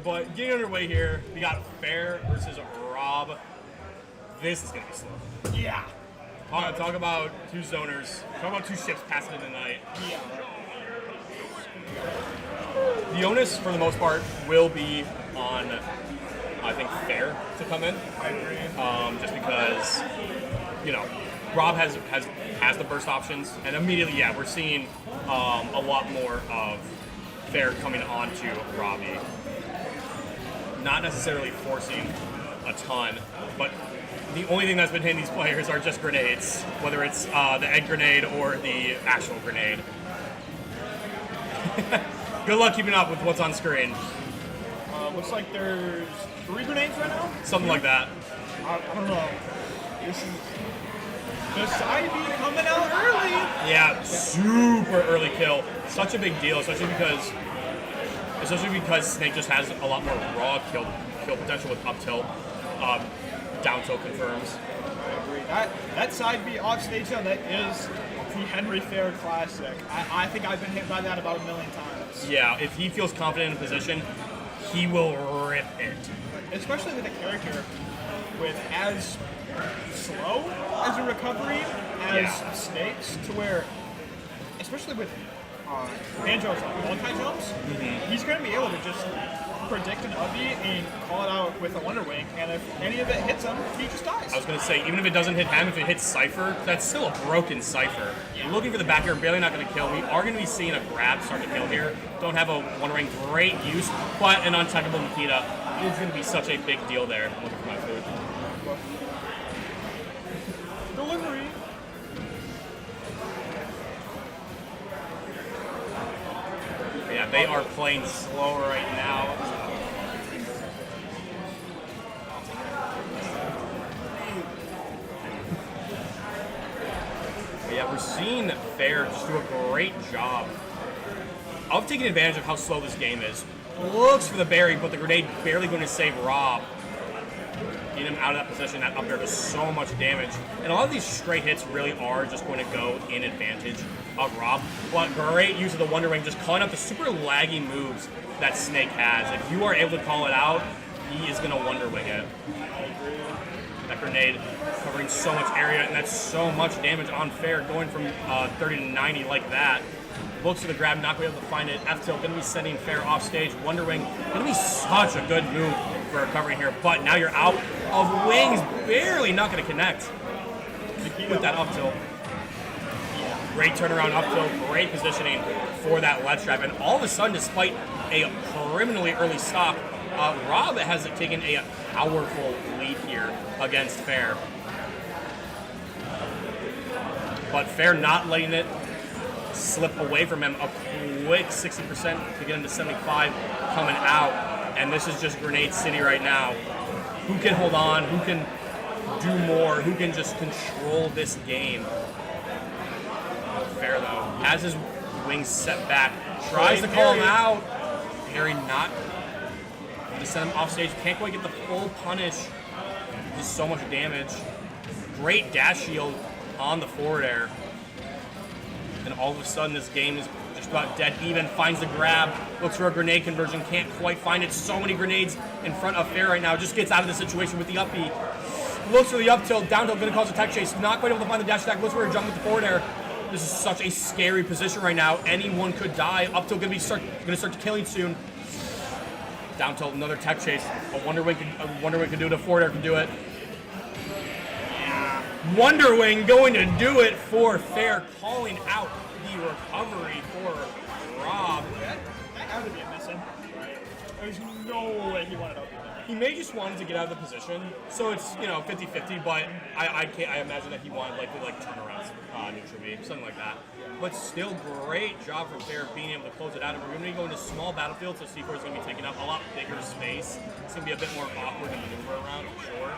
But getting underway here, we got Fair versus Rob. This is going to be slow. Yeah. Talk about two zoners. Talk about two ships passing in the night. Yeah. The onus, for the most part, will be on, I think, Fair to come in. I agree. Just because, you know, Rob has the burst options, and immediately, yeah, we're seeing a lot more of Fair coming onto Robbie. Not necessarily forcing a ton, but the only thing that's been hitting these players are just grenades, whether it's the egg grenade or the actual grenade. Good luck keeping up with what's on screen. Looks like there's 3 grenades right now? Something like that. I don't know. This is the side B coming out early. Yeah, super early kill. Such a big deal, especially because Snake just has a lot more raw kill potential with up tilt. Down tilt confirms. I agree. That side B off stage though, that is the Henry Fair classic. I think I've been hit by that about 1 million times. Yeah, if he feels confident in a position, he will rip it. Especially with a character with as slow as a recovery as Snake's, to where, especially with Banjo's multi-jumps, he's going to be able to just predict an uppy and call it out with a Wonder Wing, and if any of it hits him, he just dies. I was going to say, even if it doesn't hit him, if it hits Cypher, that's still a broken Cypher. Yeah. Looking for the back here, barely not going to kill. We are going to be seeing a grab start to kill here. Don't have a Wonder Wing, great use, but an untechable Nikita is going to be such a big deal there. I'm looking for my food. Delivery. Yeah, they are playing slow right now. But yeah, we're seeing Fair just do a great job of taking advantage of how slow this game is. Looks for the berry, but the grenade barely going to save Rob. Get him out of that position. That up air does so much damage. And a lot of these straight hits really are just going to go in advantage of Rob. But great use of the Wonder Wing, just calling out the super laggy moves that Snake has. If you are able to call it out, he is going to Wonder Wing it. That grenade covering so much area, and that's so much damage on Fair, going from 30 to 90 like that. Looks for the grab, not going to be able to find it. F-tilt going to be sending Fair off stage. Wonder Wing going to be such a good move for recovery here, but now you're out of wings, barely not going to connect with that up tilt. Great turnaround up tilt, great positioning for that ledge trap, and all of a sudden, despite a criminally early stock, Rob has taken a powerful lead here against Fair. But Fair not letting it slip away from him. A quick 60% to get him to 75 coming out. And this is just Grenade City right now. Who can hold on? Who can do more? Who can just control this game? Fair, though, has his wings set back. Tries to call him out. Harry not to send him off stage. Can't quite get the full punish. Just so much damage. Great dash shield on the forward air. And all of a sudden, this game is just about dead even. Finds the grab, looks for a grenade conversion, can't quite find it. So many grenades in front of Fair right now. Just gets out of the situation with the up B. Looks for the up tilt, down tilt, gonna cause a tech chase. Not quite able to find the dash attack. Looks for a jump with the forward air. This is such a scary position right now. Anyone could die. Up tilt gonna start killing soon. Down tilt, another tech chase. A Wonder Wing can do it. A forward air can do it. Wonder Wing going to do it for Fair, calling out the recovery for Rob. That had to be a missing. There's no way he wanted to open that. He may just wanted to get out of the position, so it's 50-50. But I imagine that he wanted like turnarounds, neutral B, something like that. But still, great job from Fair being able to close it out. And we're going to go into small battlefields, so C4 is going to be taking up a lot bigger space. It's going to be a bit more awkward to maneuver around, for sure.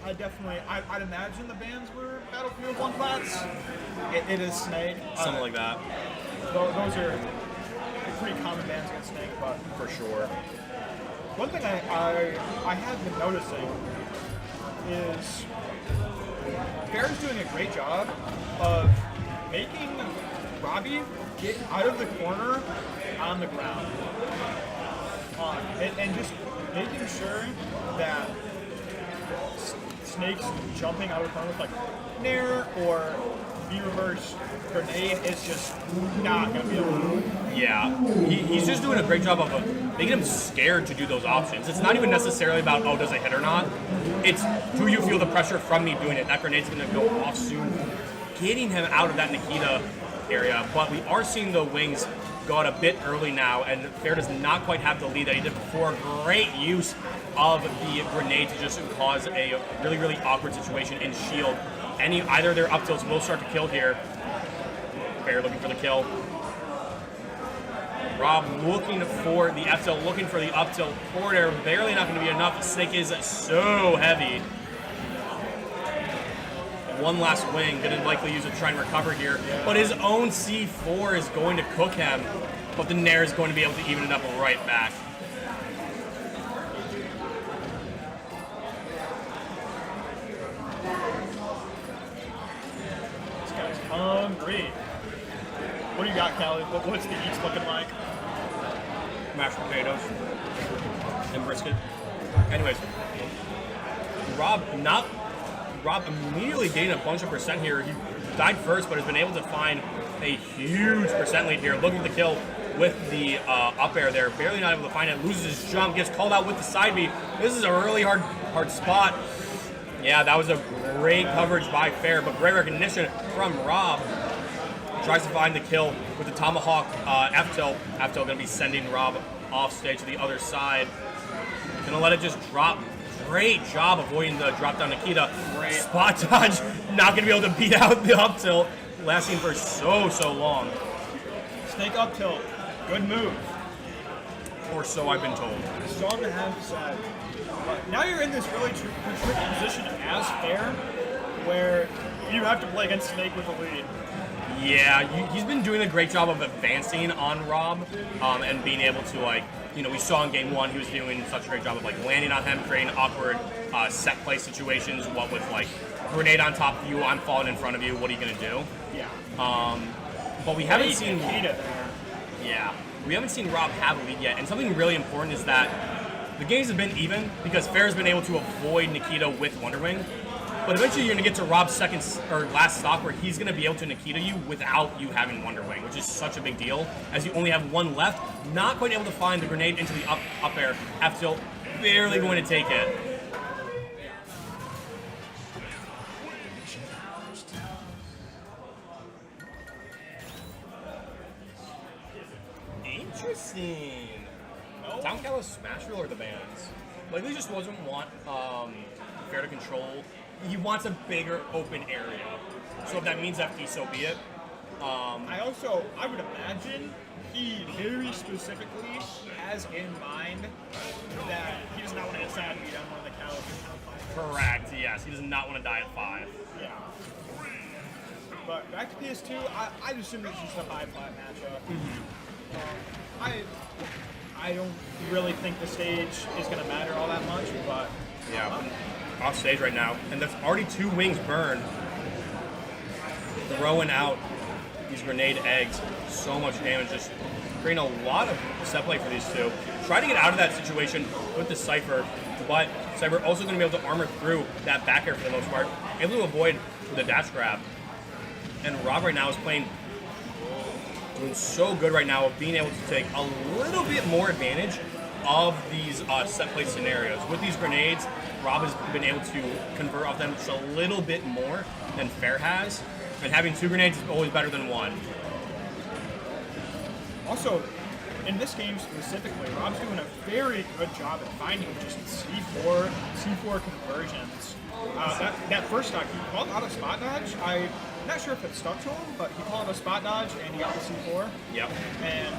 I'd imagine the bands were Battlefield 1 clats. It is Snake. Something like that. Those are pretty common bands against Snake, but For sure. one thing I have been noticing is Fair's doing a great job of making Robbie get out of the corner on the ground. and just making sure that Snake's jumping out of the corner with like Nair or V-reverse grenade is just not going to be able to. Yeah, he's just doing a great job of making him scared to do those options. It's not even necessarily about, oh, does it hit or not? It's, do you feel the pressure from me doing it? That grenade's going to go off soon, getting him out of that Nikita area. But we are seeing the wings go out a bit early now, and Fair does not quite have the lead that he did before. Great use of the grenade to just cause a really, really awkward situation in shield. Either their up tilts will start to kill here. Fair looking for the kill. Rob looking for the F tilt, looking for the up tilt. Forward air, barely not going to be enough. Snake is so heavy. One last wing, going to likely use it to try and recover here. But his own C4 is going to cook him. But the Nair is going to be able to even it up right back. This guy's hungry. What do you got, Callie? What's the eats looking like? Mashed potatoes and brisket. Anyways, Rob immediately gained a bunch of percent here. He died first, but has been able to find a huge percent lead here. Looking for the kill with the up air there. Barely not able to find it. Loses his jump. Gets called out with the side B. This is a really hard spot. Yeah, that was a great coverage by Fair, but great recognition from Rob. Tries to find the kill with the Tomahawk F tilt. F tilt going to be sending Rob off stage to the other side. Going to let it just drop. Great job avoiding the drop down Nikita. Great spot dodge. Not going to be able to beat out the up tilt. Lasting for so long. Snake up tilt. Good move. Or so I've been told. Strong to have said. But now you're in this really tricky position as Fair, where you have to play against Snake with the lead. Yeah, he's been doing a great job of advancing on Rob and being able to, like, you know, we saw in game one he was doing such a great job of like landing on him, creating awkward set play situations. What with like grenade on top of you, I'm falling in front of you. What are you gonna do? Yeah. But we haven't seen. Nikita. Yeah, we haven't seen Rob have a lead yet. And something really important is that the games have been even because Fair's been able to avoid Nikita with Wonder Wing. But eventually you're going to get to Rob's second or last stock where he's going to be able to Nikita you without you having Wonder Wing, which is such a big deal, as you only have one left. Not quite able to find the grenade into the up air. F tilt, barely going to take it. Interesting. Down Callous Smash Roll or the bans? Like, he just doesn't want Fair to control. He wants a bigger open area. So if that means FD, so be it. I would imagine he very specifically has in mind that he does not want to get sad beat on one of the Callous. Correct, yes. He does not want to die at 5. Yeah. But back to PS2, I assume it's just a high flat matchup. Mm-hmm. I don't really think the stage is going to matter all that much, but yeah, off stage right now, and that's already 2 wings burned. Throwing out these grenade eggs, so much damage, just creating a lot of set play for these two. Try to get out of that situation with the Cypher, but Cypher also going to be able to armor through that back air for the most part, able to avoid the dash grab. And Rob right now is doing so good right now of being able to take a little bit more advantage of these set play scenarios. With these grenades, Rob has been able to convert off them just a little bit more than Fair has, and having 2 grenades is always better than 1. Also, in this game specifically, Rob's doing a very good job at finding just C4 conversions. That first stock, he called out a spot dodge. I'm not sure if it stuck to him, but he called a spot dodge and he got the C4. Yep. And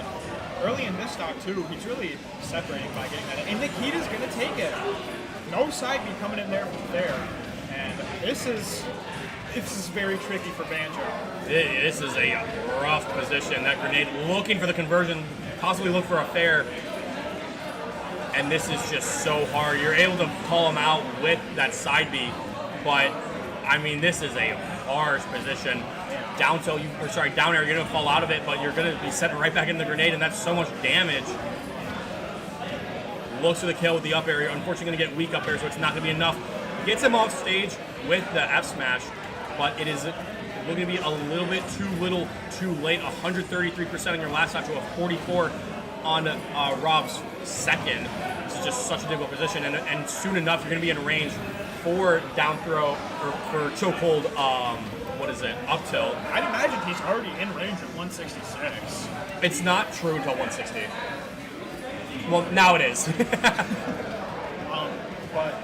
early in this stock too, he's really separating by getting that in. And Nikita's gonna take it. No side B coming in there from there. And this is very tricky for Banjo. This is a rough position. That grenade looking for the conversion, possibly look for a Fair. And this is just so hard. You're able to call him out with that side B, but I mean, this is a harsh position. Down air, you're gonna fall out of it, but you're gonna be set right back in the grenade, and that's so much damage. Looks for the kill with the up air. Unfortunately, going to get weak up air, so it's not going to be enough. Gets him off stage with the F smash, but it is looking to be a little bit too little, too late. 133% on your last shot to a 44 on Rob's second. This is just such a difficult position, and soon enough you're going to be in range for down throw or for chokehold. What is it? Up tilt. I'd imagine he's already in range at 166. It's not true until 160. Well, now it is. But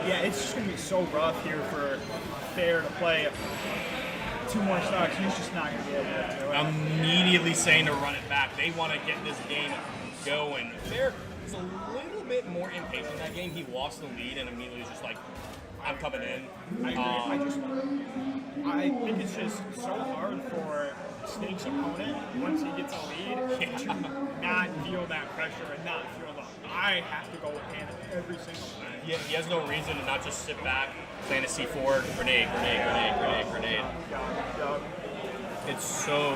yeah, it's just going to be so rough here for Fair to play 2 more stocks. He's just not going to be able to do it. Immediately saying to run it back. They want to get this game going. Fair is a little bit more impatient in that game. He lost the lead and immediately was just like, I'm coming in. I think it's just so hard for Snake's opponent, once he gets a lead, to not feel that pressure and not feel like, I have to go with Hannah every single time. Yeah, he has no reason to not just sit back, plan a C4, grenade. It's so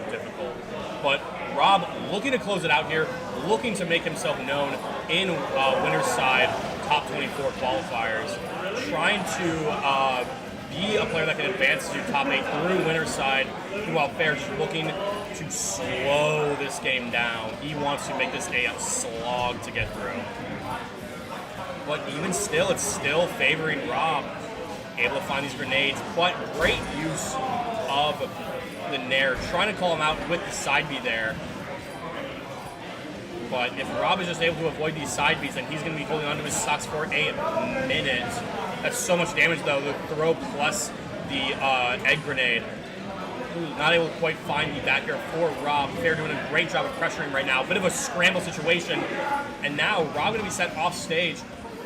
difficult. But Rob looking to close it out here, looking to make himself known in winner's side top 24 qualifiers, trying to be a player that can advance to top 8 through winner's side, while Fair just looking to slow this game down. He wants to make this a slog to get through. But even still, it's still favoring Rob. Able to find these grenades, but great use of the Nair, trying to call him out with the side B there. But if Rob is just able to avoid these side Bs, then he's going to be holding onto his stocks for a minute. That's so much damage, though. The throw plus the egg grenade. Not able to quite find the back air for Rob. Fair doing a great job of pressuring right now. Bit of a scramble situation. And now Rob going to be sent off stage.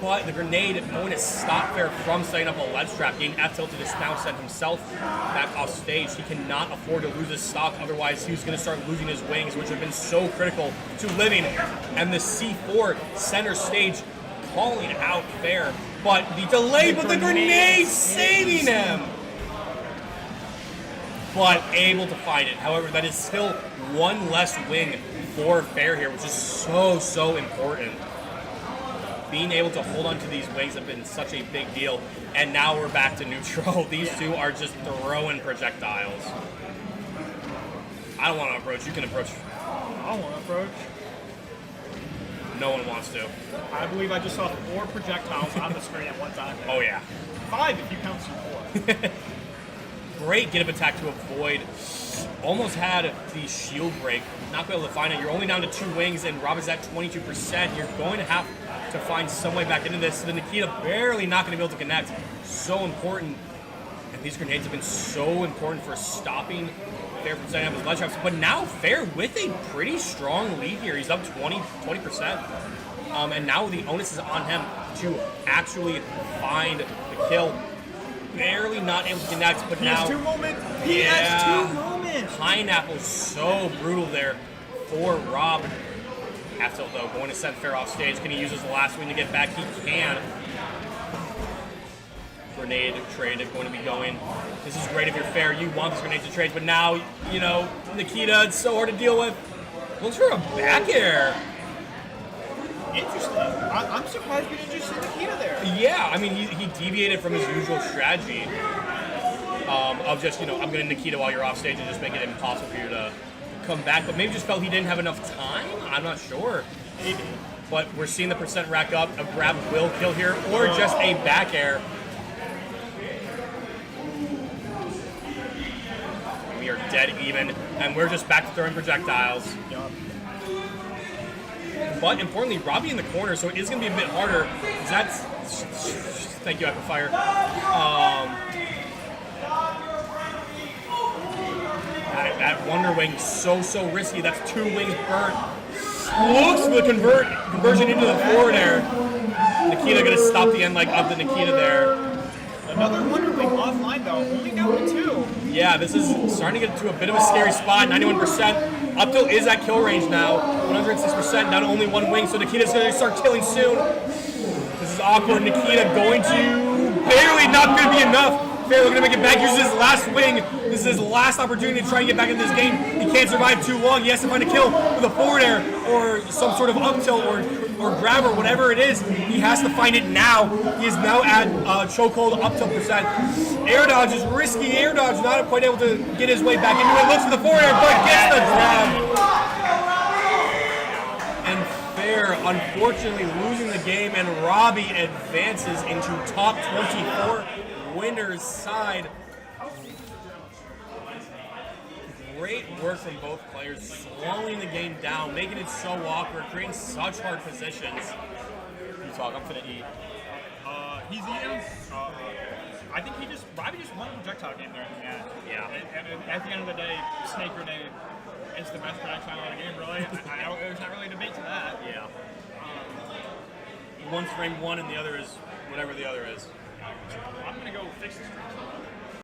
But the grenade going to stop Fair from setting up a ledge trap. Getting F tilted to now send himself back off stage. He cannot afford to lose his stock. Otherwise, he's going to start losing his wings, which have been so critical to living. And the C4 center stage calling out Fair. But the delay, but the grenade saving him. But able to find it. However, that is still one less wing for Fair here, which is so important. Being able to hold on to these wings have been such a big deal. And now we're back to neutral. These two are just throwing projectiles. I don't want to approach. You can approach. I don't want to approach. No one wants to. I believe I just saw 4 projectiles on the screen at one time. Oh, yeah. 5 if you count C4. Great get up attack to avoid. Almost had the shield break. Not going to be able to find it. You're only down to 2 wings, and Rob is at 22%. You're going to have to find some way back into this. The Nikita barely not going to be able to connect. So important. And these grenades have been so important for stopping Fair from setting up his ledge traps. But now Fair with a pretty strong lead here. He's up 20%. And now the onus is on him to actually find the kill. Barely not able to connect, but now... PS2 moment! PS2 moment! Pineapple so brutal there for Rob. Half tilt though, going to send Fair off stage. Can he use his last wing to get back? He can. Grenade trade is going to be going. This is great if you're Fair. You want this grenade to trade, but now, you know, Nikita, it's so hard to deal with. Looks for a back air. Interesting. I'm surprised we didn't just see Nikita there. Yeah, I mean, he deviated from his usual strategy of just, you know, I'm going to Nikita while you're off stage and just make it impossible for you to come back. But maybe just felt he didn't have enough time. I'm not sure. Maybe. But we're seeing the percent rack up. A grab will kill here, or just a back air. We are dead even, and we're just back to throwing projectiles. Yup. But importantly, Robbie in the corner, so it is going to be a bit harder. That's thank you, Equifire. That Wonder Wing so risky. That's 2 wings burnt. Looks for the conversion into the forward air. Nikita going to stop the end leg of the Nikita there. Another Wonder Wing offline though, only down to 2. Yeah, this is starting to get to a bit of a scary spot. 91%. Up tilt is at kill range now. 106%. Down to only 1 wing, so Nikita's going to start killing soon. This is awkward. Nikita going to barely not going to be enough Fair looking to make it back. Uses his last swing. This is his last opportunity to try and get back into this game. He can't survive too long. He has to find a kill with a forward air or some sort of up tilt or grab or whatever it is. He has to find it now. He is now at chokehold up tilt percent. Air dodge is risky. Air dodge not quite able to get his way back into it. Looks for the forward air, but gets the grab. And Fair, unfortunately, losing the game, and Robbie advances into top 24 winners side. Great work from both players, slowing the game down, making it so awkward, creating such hard positions. You talk, I'm finna eat. He's eating. I think Robbie just won the projectile game there at the end. Yeah. And at the end of the day, Snake Grenade is the best projectile in the game, really. There's not really a debate to that. Yeah. One's frame one and the other is whatever the other is. I'm going to go fix this.